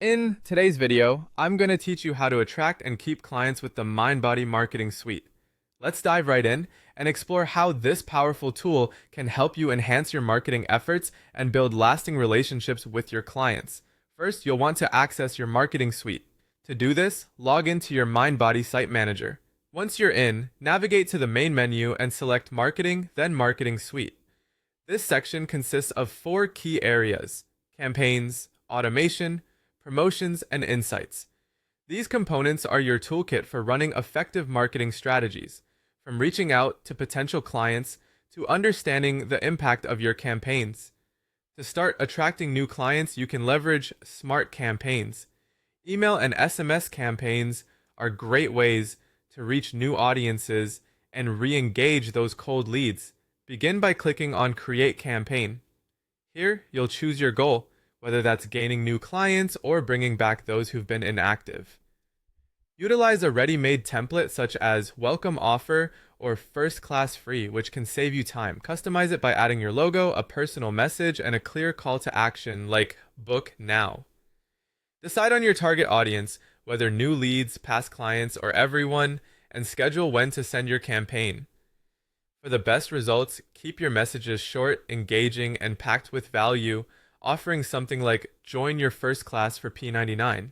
In today's video, I'm going to teach you how to attract and keep clients with the MindBody Marketing Suite. Let's dive right in and explore how this powerful tool can help you enhance your marketing efforts and build lasting relationships with your clients. First, you'll want to access your marketing suite. To do this, log into your MindBody Site Manager. Once you're in, navigate to the main menu and select Marketing, then Marketing Suite. This section consists of 4 key areas: campaigns, automation, promotions, and insights. These components are your toolkit for running effective marketing strategies, from reaching out to potential clients to understanding the impact of your campaigns. To start attracting new clients, you can leverage smart campaigns. Email and SMS campaigns are great ways to reach new audiences and re-engage those cold leads. Begin by clicking on Create Campaign. Here, you'll choose your goal, whether that's gaining new clients or bringing back those who've been inactive. Utilize a ready-made template such as Welcome Offer or First Class Free, which can save you time. Customize it by adding your logo, a personal message, and a clear call to action like Book Now. Decide on your target audience, whether new leads, past clients, or everyone, and schedule when to send your campaign. For the best results, keep your messages short, engaging, and packed with value, offering something like join your first class for P99.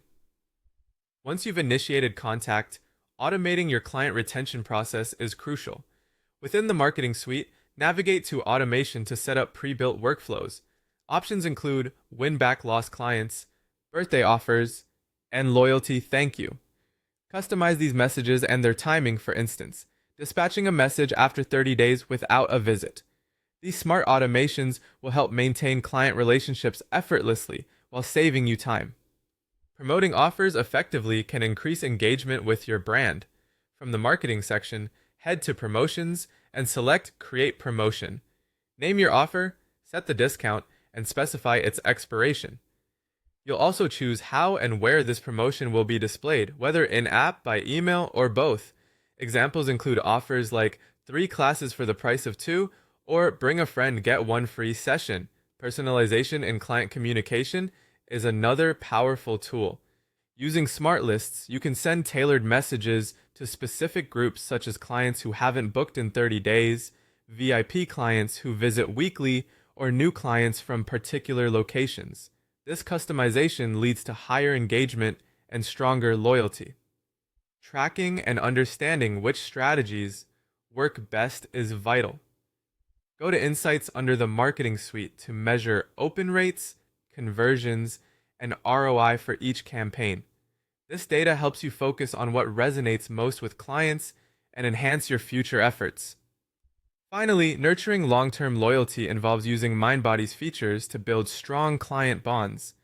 Once you've initiated contact, automating your client retention process is crucial. Within the marketing suite, navigate to automation to set up pre-built workflows. Options include win back lost clients, birthday offers, and loyalty thank you. Customize these messages and their timing, for instance, dispatching a message after 30 days without a visit. These smart automations will help maintain client relationships effortlessly while saving you time. Promoting offers effectively can increase engagement with your brand. From the marketing section, head to Promotions and select Create Promotion. Name your offer, set the discount, and specify its expiration. You'll also choose how and where this promotion will be displayed, whether in-app, by email, or both. Examples include offers like 3 classes for the price of 2, or bring a friend, get 1 free session. Personalization in client communication is another powerful tool. Using smart lists, you can send tailored messages to specific groups such as clients who haven't booked in 30 days, VIP clients who visit weekly, or new clients from particular locations. This customization leads to higher engagement and stronger loyalty. Tracking and understanding which strategies work best is vital. Go to Insights under the Marketing Suite to measure open rates, conversions, and ROI for each campaign. This data helps you focus on what resonates most with clients and enhance your future efforts. Finally, nurturing long-term loyalty involves using MindBody's features to build strong client bonds.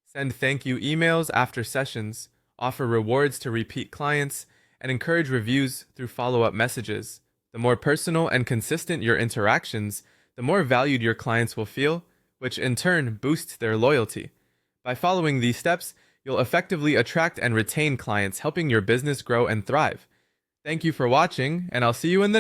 Send thank you emails after sessions, offer rewards to repeat clients, and encourage reviews through follow-up messages. The more personal and consistent your interactions, the more valued your clients will feel, which in turn boosts their loyalty. By following these steps, you'll effectively attract and retain clients, helping your business grow and thrive. Thank you for watching, and I'll see you in the